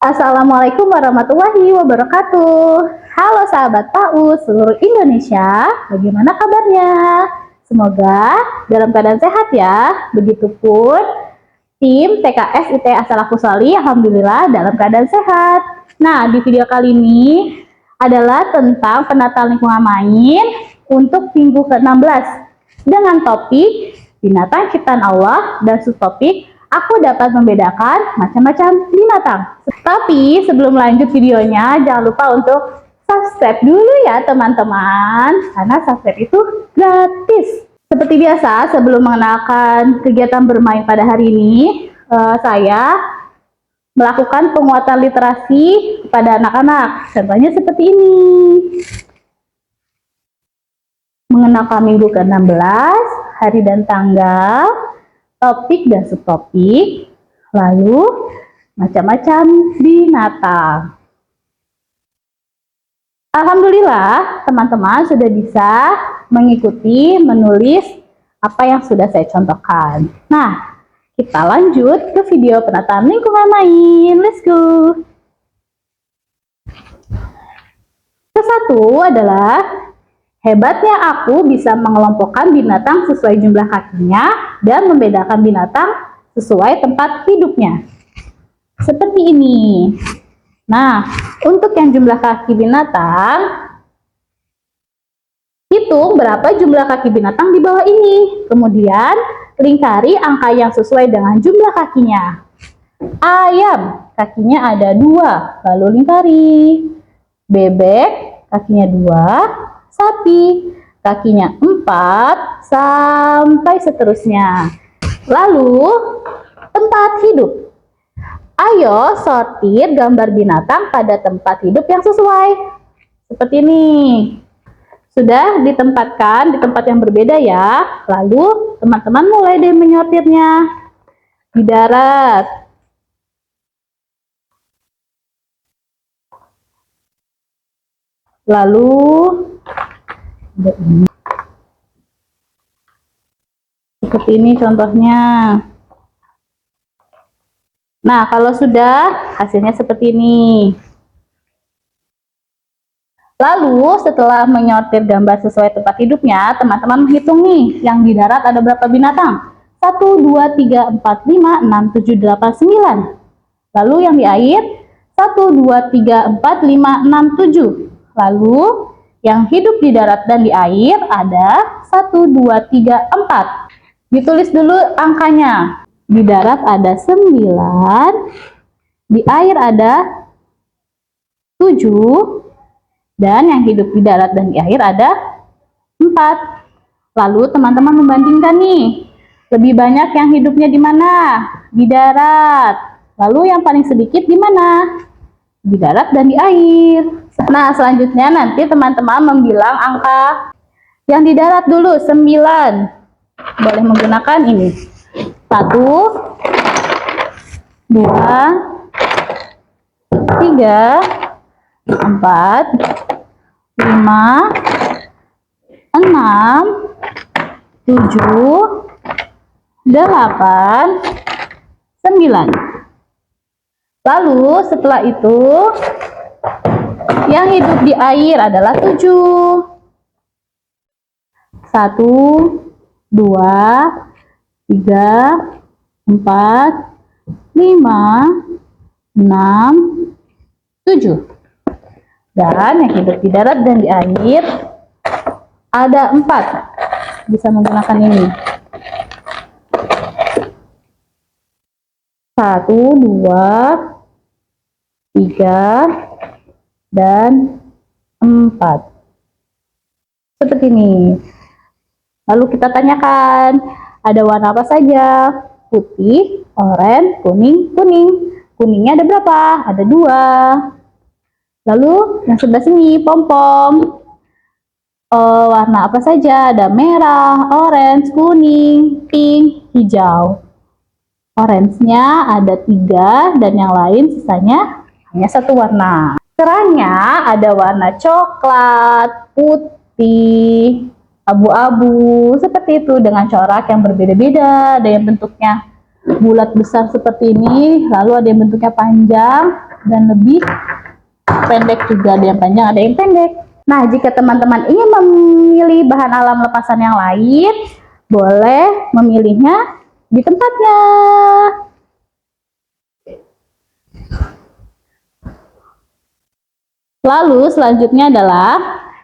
Assalamualaikum warahmatullahi wabarakatuh. Halo sahabat PAUD seluruh Indonesia, bagaimana kabarnya? Semoga dalam keadaan sehat ya. Begitupun tim TKS IT Asal Aku Soli, alhamdulillah dalam keadaan sehat. Nah, di video kali ini adalah tentang penataan lingkungan main untuk minggu ke-16 dengan topik binatang ciptaan Allah dan subtopik aku dapat membedakan macam-macam binatang. Tapi sebelum lanjut videonya, jangan lupa untuk subscribe dulu ya teman-teman, karena subscribe itu gratis. Seperti biasa, sebelum mengenalkan kegiatan bermain pada hari ini, saya melakukan penguatan literasi pada anak-anak. Contohnya seperti ini. Mengenalkan minggu ke-16, hari dan tanggal, topik dan subtopik, lalu macam-macam binatang. Alhamdulillah, teman-teman sudah bisa mengikuti, menulis apa yang sudah saya contohkan. Nah, kita lanjut ke video penataan lingkungan main. Let's go. Kesatu adalah hebatnya aku bisa mengelompokkan binatang sesuai jumlah kakinya dan membedakan binatang sesuai tempat hidupnya. Seperti ini. Nah, untuk yang jumlah kaki binatang, hitung berapa jumlah kaki binatang di bawah ini. Kemudian, lingkari angka yang sesuai dengan jumlah kakinya. Ayam, kakinya ada 2, lalu lingkari. Bebek, kakinya 2. Sapi, kakinya 4, sampai seterusnya. Lalu, tempat hidup. Ayo sortir gambar binatang pada tempat hidup yang sesuai. Seperti ini. Sudah ditempatkan di tempat yang berbeda ya. Lalu, teman-teman mulai deh menyortirnya. Di darat. Lalu, seperti ini contohnya. Nah, kalau sudah, hasilnya seperti ini. Lalu, setelah menyortir gambar sesuai tempat hidupnya, teman-teman menghitung nih, yang di darat ada berapa binatang? 1, 2, 3, 4, 5, 6, 7, 8, 9. Lalu yang di air, 1, 2, 3, 4, 5, 6, 7. Lalu, yang hidup di darat dan di air ada 1, 2, 3, 4. Ditulis dulu angkanya. Di darat ada 9, di air ada 7, dan yang hidup di darat dan di air ada 4. Lalu teman-teman membandingkan nih, lebih banyak yang hidupnya di mana? Di darat. Lalu yang paling sedikit di mana? Di darat dan di air. Nah, selanjutnya nanti teman-teman membilang angka yang di darat dulu, 9. Boleh menggunakan ini. 1, 2, 3, 4, 5, 6, 7, 8, 9. Lalu setelah itu yang hidup di air adalah 7. 1, 2, 3, 4, 5, 6, 7. Dan yang hidup di darat dan di air ada 4. Bisa menggunakan ini. 1, 2, 3, dan 4. Seperti ini. Lalu kita tanyakan, ada warna apa saja? Putih, oranye, kuning, kuning. Kuningnya ada berapa? Ada 2. Lalu yang sebelah sini, pom-pom. Warna apa saja? Ada merah, orange, kuning, pink, hijau. Orange-nya ada 3 dan yang lain sisanya hanya 1 warna. Kerahnya ada warna coklat, putih, abu-abu, seperti itu dengan corak yang berbeda-beda, ada yang bentuknya bulat besar seperti ini, lalu ada yang bentuknya panjang dan lebih pendek juga, ada yang panjang, ada yang pendek. Nah, jika teman-teman ingin memilih bahan alam lepasan yang lain, boleh memilihnya di tempatnya. Lalu selanjutnya adalah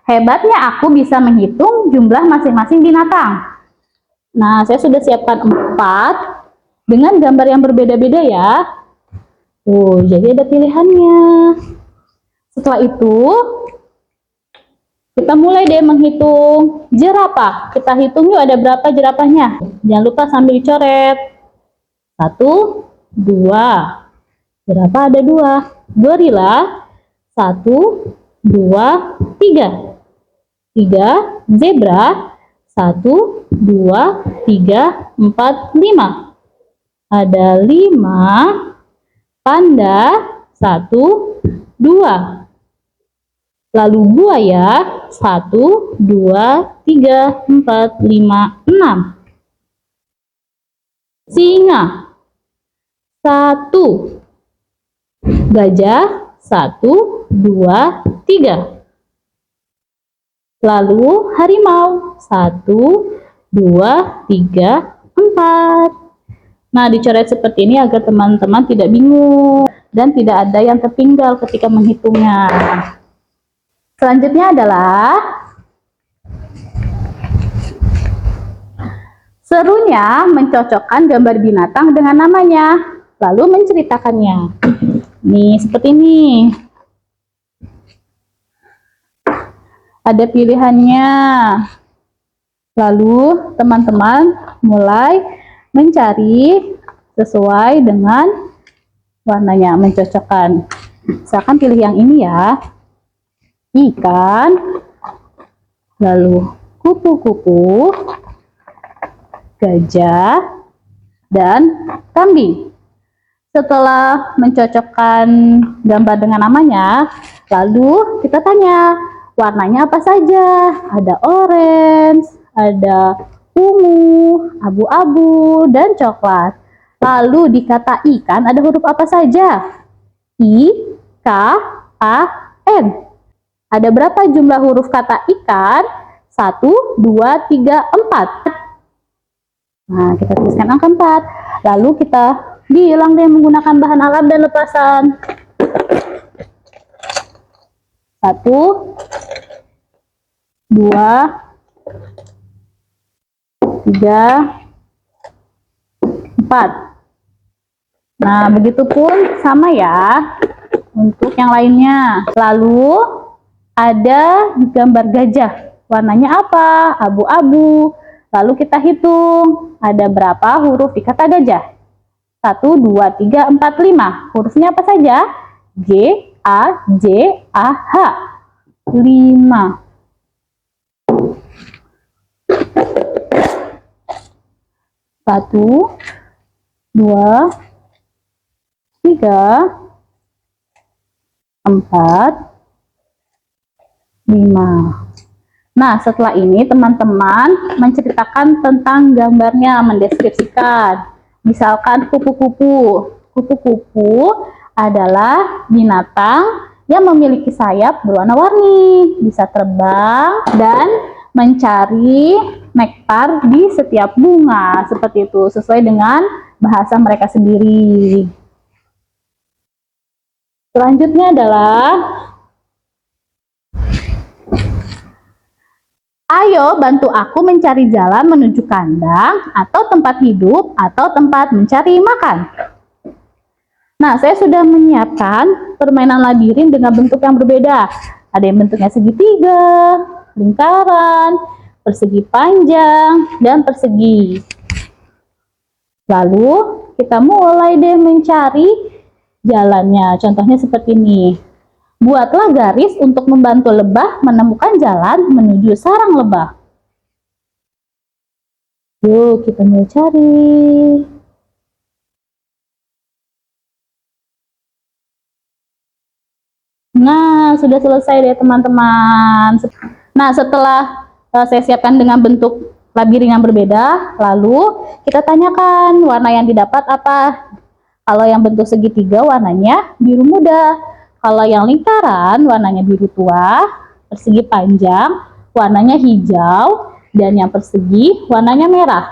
hebatnya aku bisa menghitung jumlah masing-masing binatang. Nah, saya sudah siapkan 4 dengan gambar yang berbeda-beda ya. Jadi ada pilihannya. Setelah itu, kita mulai deh menghitung jerapah. Kita hitung yuk ada berapa jerapahnya. Jangan lupa sambil dicoret. 1, 2. Jerapah ada 2. Gorila 1, 2, 3. 3. Zebra 1, 2, 3, 4, 5. Ada 5. Panda 1, 2. Lalu buaya 1, 2, 3, 4, 5, 6. Singa 1. Gajah 1, 2, 3. Lalu harimau 1, 2, 3, 4. Nah, dicoret seperti ini agar teman-teman tidak bingung dan tidak ada yang tertinggal ketika menghitungnya. Selanjutnya adalah serunya mencocokkan gambar binatang dengan namanya, lalu menceritakannya. Nih, seperti ini. Ada pilihannya. Lalu, teman-teman mulai mencari sesuai dengan warnanya, mencocokkan. Misalkan pilih yang ini ya. Ikan, lalu kupu-kupu, gajah, dan kambing. Setelah mencocokkan gambar dengan namanya, lalu kita tanya, warnanya apa saja? Ada orange, ada ungu, abu-abu, dan coklat. Lalu di kata ikan ada huruf apa saja? I, K, A, N. Ada berapa jumlah huruf kata ikan? 1, 2, 3, 4. Nah, kita tuliskan angka 4. Lalu kita bilang deh menggunakan bahan alam dan lepasan. 1, 2, 3, 4. Nah, begitupun sama ya untuk yang lainnya. Lalu ada gambar gajah. Warnanya apa? Abu-abu. Lalu kita hitung ada berapa huruf di kata gajah. 1, 2, 3, 4, 5. Hurufnya apa saja? G, A, J, A, H. 5. Satu, 2, 3, 4, 5. Nah, setelah ini teman-teman menceritakan tentang gambarnya, mendeskripsikan. Misalkan kupu-kupu. Kupu-kupu adalah binatang yang memiliki sayap berwarna-warni, bisa terbang dan mencari nektar di setiap bunga, seperti itu, sesuai dengan bahasa mereka sendiri. Selanjutnya adalah ayo bantu aku mencari jalan menuju kandang atau tempat hidup atau tempat mencari makan. Nah, saya sudah menyiapkan permainan labirin dengan bentuk yang berbeda. Ada yang bentuknya segitiga, lingkaran, persegi panjang, dan persegi. Lalu kita mulai deh mencari jalannya. Contohnya seperti ini. Buatlah garis untuk membantu lebah menemukan jalan menuju sarang lebah. Yuk, kita mulai cari. Nah, sudah selesai deh teman-teman. Nah, setelah saya siapkan dengan bentuk labirin yang berbeda, lalu kita tanyakan warna yang didapat apa. Kalau yang bentuk segitiga warnanya biru muda, kalau yang lingkaran warnanya biru tua, persegi panjang warnanya hijau, dan yang persegi warnanya merah.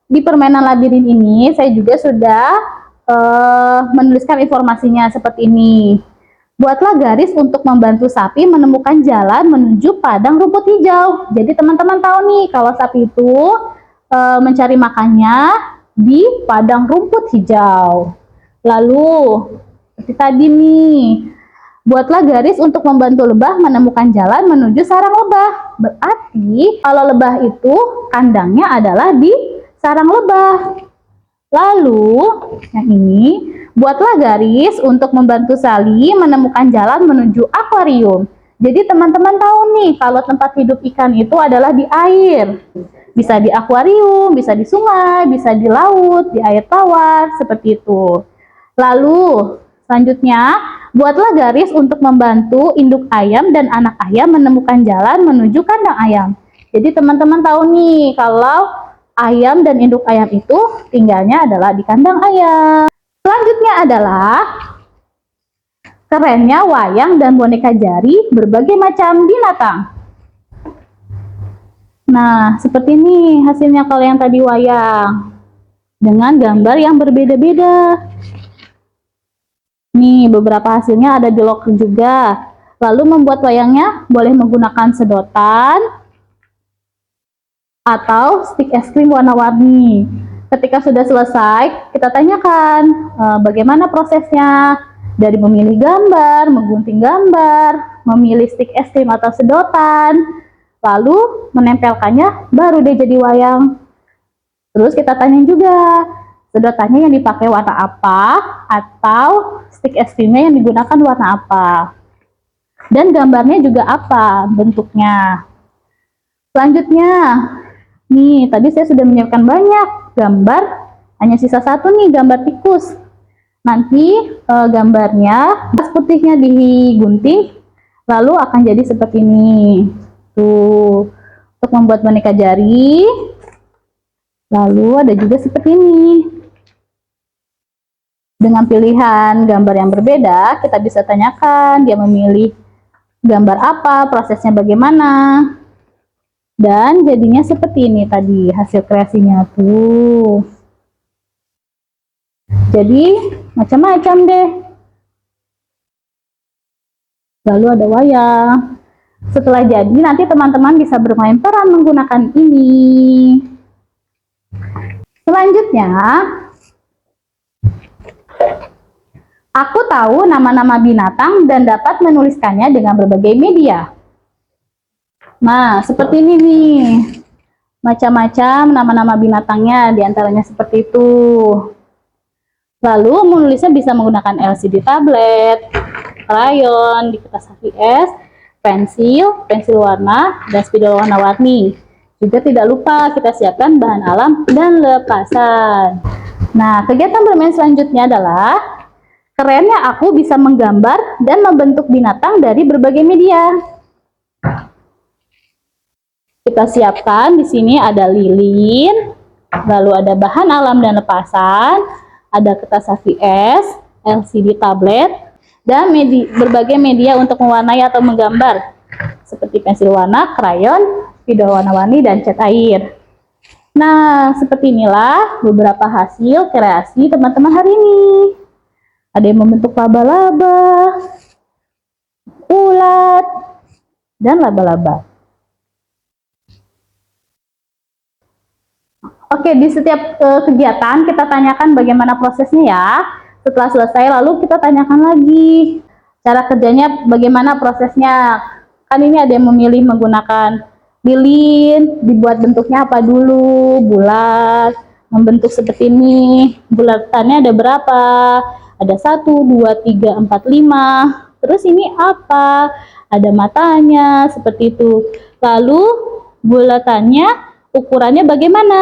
Di permainan labirin ini saya juga sudah menuliskan informasinya seperti ini. Buatlah garis untuk membantu sapi menemukan jalan menuju padang rumput hijau. Jadi teman-teman tahu nih kalau sapi itu mencari makannya di padang rumput hijau. Lalu seperti tadi nih, buatlah garis untuk membantu lebah menemukan jalan menuju sarang lebah. Berarti kalau lebah itu kandangnya adalah di sarang lebah. Lalu yang ini, buatlah garis untuk membantu Sally menemukan jalan menuju akuarium. Jadi teman-teman tahu nih kalau tempat hidup ikan itu adalah di air. Bisa di akuarium, bisa di sungai, bisa di laut, di air tawar, seperti itu. Lalu selanjutnya, buatlah garis untuk membantu induk ayam dan anak ayam menemukan jalan menuju kandang ayam. Jadi teman-teman tahu nih kalau ayam dan induk ayam itu tinggalnya adalah di kandang ayam. Selanjutnya adalah kerennya wayang dan boneka jari berbagai macam binatang. Nah, seperti ini hasilnya kalau yang tadi wayang. Dengan gambar yang berbeda-beda. Nih, beberapa hasilnya ada di loker juga. Lalu membuat wayangnya boleh menggunakan sedotan atau stik es krim warna-warni. Ketika sudah selesai, kita tanyakan bagaimana prosesnya dari memilih gambar, menggunting gambar, memilih stik es krim atau sedotan, lalu menempelkannya, baru dia jadi wayang. Terus kita tanya juga, sedotannya yang dipakai warna apa, atau stik es krimnya yang digunakan warna apa. Dan gambarnya juga apa bentuknya. Selanjutnya, nih tadi saya sudah menyiapkan banyak gambar, hanya sisa satu nih, gambar tikus. Nanti gambarnya, gas putihnya digunting, lalu akan jadi seperti ini. Tuh, untuk membuat boneka jari. Lalu ada juga seperti ini. Dengan pilihan gambar yang berbeda, kita bisa tanyakan dia memilih gambar apa, prosesnya bagaimana. Dan jadinya seperti ini tadi hasil kreasinya tuh. Jadi macam-macam deh. Lalu ada wayang. Setelah jadi nanti teman-teman bisa bermain peran menggunakan ini. Selanjutnya, aku tahu nama-nama binatang dan dapat menuliskannya dengan berbagai media. Nah, seperti ini nih. Macam-macam nama-nama binatangnya, diantaranya seperti itu. Lalu menulisnya bisa menggunakan LCD tablet, krayon, di kertas HVS, pensil, pensil warna, dan spidol warna-warni. Juga tidak lupa kita siapkan bahan alam dan lepasan. Nah, kegiatan bermain selanjutnya adalah kerennya aku bisa menggambar dan membentuk binatang dari berbagai media. Kita siapkan di sini ada lilin, lalu ada bahan alam dan lepasan, ada kertas HVS, LCD tablet, dan berbagai media untuk mewarnai atau menggambar, seperti pensil warna, krayon, spidol warna-warni, dan cat air. Nah, seperti inilah beberapa hasil kreasi teman-teman hari ini. Ada yang membentuk laba-laba, ulat, dan laba-laba. Oke, di setiap kegiatan kita tanyakan bagaimana prosesnya ya. Setelah selesai, lalu kita tanyakan lagi cara kerjanya, bagaimana prosesnya. Kan ini ada yang memilih menggunakan lilin, dibuat bentuknya apa dulu, bulat, membentuk seperti ini. Bulatannya ada berapa? Ada 1, 2, 3, 4, 5. Terus ini apa? Ada matanya, seperti itu. Lalu bulatannya ukurannya bagaimana?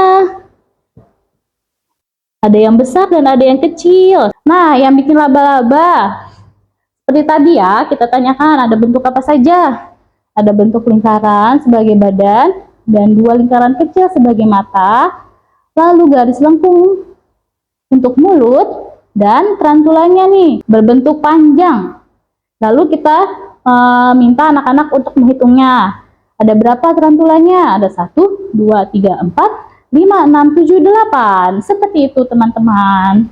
Ada yang besar dan ada yang kecil. Nah, yang bikin laba-laba seperti tadi ya, kita tanyakan ada bentuk apa saja. Ada bentuk lingkaran sebagai badan, dan 2 lingkaran kecil sebagai mata, lalu garis lengkung untuk mulut, dan tarantulanya nih berbentuk panjang. Lalu kita minta anak-anak untuk menghitungnya. Ada berapa tarantulanya? Ada 1, 2, 3, 4, 5, 6, 7, 8. Seperti itu teman-teman.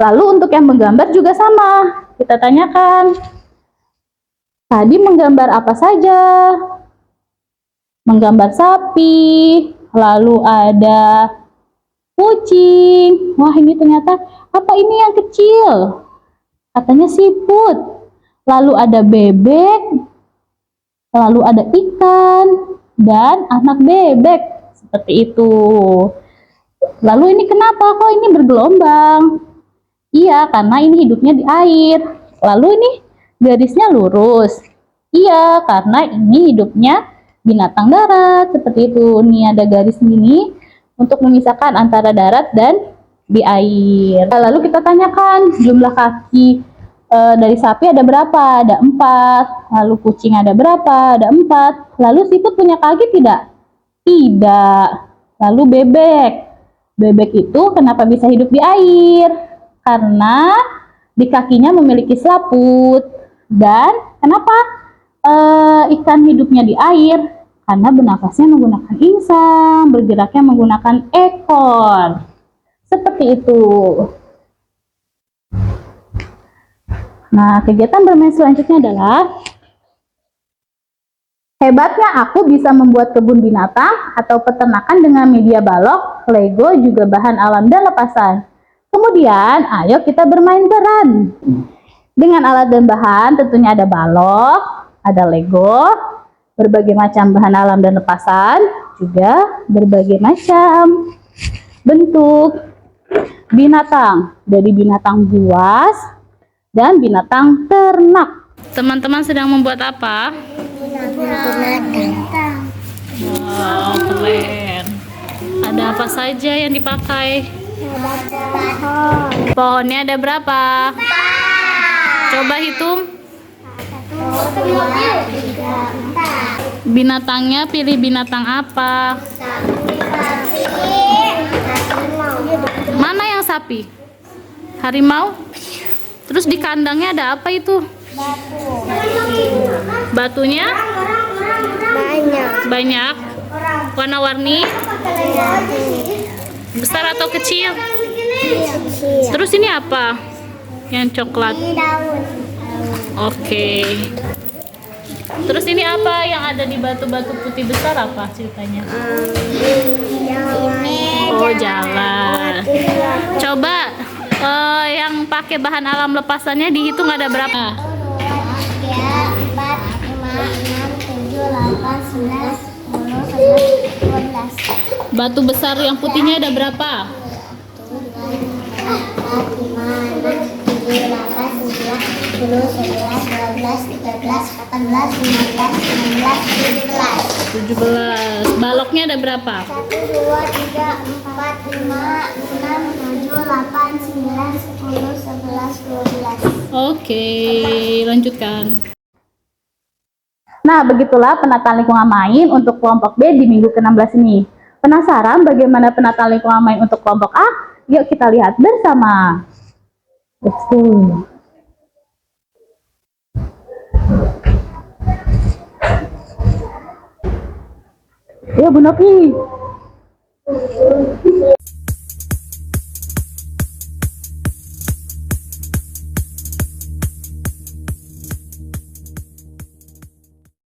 Lalu untuk yang menggambar juga sama. Kita tanyakan, tadi menggambar apa saja? Menggambar sapi, lalu ada kucing. Wah, ini ternyata apa ini yang kecil? Katanya siput. Lalu ada bebek, lalu ada ikan, dan anak bebek. Seperti itu. Lalu ini kenapa kok ini bergelombang? Iya, karena ini hidupnya di air. Lalu ini garisnya lurus. Iya, karena ini hidupnya binatang darat. Seperti itu. Nih ada garis ini untuk memisahkan antara darat dan di air. Lalu kita tanyakan jumlah kaki dari sapi ada berapa? Ada 4. Lalu kucing ada berapa? Ada 4. Lalu siput punya kaki tidak? Tidak. Lalu bebek. Bebek itu kenapa bisa hidup di air? Karena di kakinya memiliki selaput. Dan kenapa ikan hidupnya di air? Karena bernafasnya menggunakan insang, bergeraknya menggunakan ekor. Seperti itu. Nah, kegiatan bermain selanjutnya adalah hebatnya aku bisa membuat kebun binatang atau peternakan dengan media balok, Lego, juga bahan alam dan lepasan. Kemudian, ayo kita bermain peran. Dengan alat dan bahan tentunya ada balok, ada Lego, berbagai macam bahan alam dan lepasan, juga berbagai macam bentuk binatang, dari binatang buas dan binatang ternak. Teman-teman sedang membuat apa? Binatang. Wow, keren. Ada apa saja yang dipakai? Pohon. Pohonnya ada berapa? Coba hitung. 1, 2, 3, 4. Binatangnya pilih binatang apa? Sapi. Mana yang sapi? Harimau? Terus di kandangnya ada apa itu? Batu. Batunya Banyak. banyak. Warna-warni? Besar atau kecil? Kecil. Terus ini apa? Yang coklat. Ini daun. Oke. Terus ini apa yang ada di batu-batu putih besar, apa ceritanya? Ini Oh, jalan. Coba yang pakai bahan alam lepasannya dihitung ada berapa? 1, 2, 3, 4, 5, 6, 7, 8, 9, 10, 11, 12. Batu besar yang putihnya ada berapa? 17. Baloknya ada berapa? 1, 2, 3, 4, 5, 6, 7, 8, 9, 10, 11, 12. Oke, lanjutkan. Nah, begitulah penataan lingkungan main untuk kelompok B di minggu ke-16 ini. Penasaran bagaimana penataan lingkungan main untuk kelompok A? Yuk kita lihat bersama. Let's go. Ya, Bu Novi.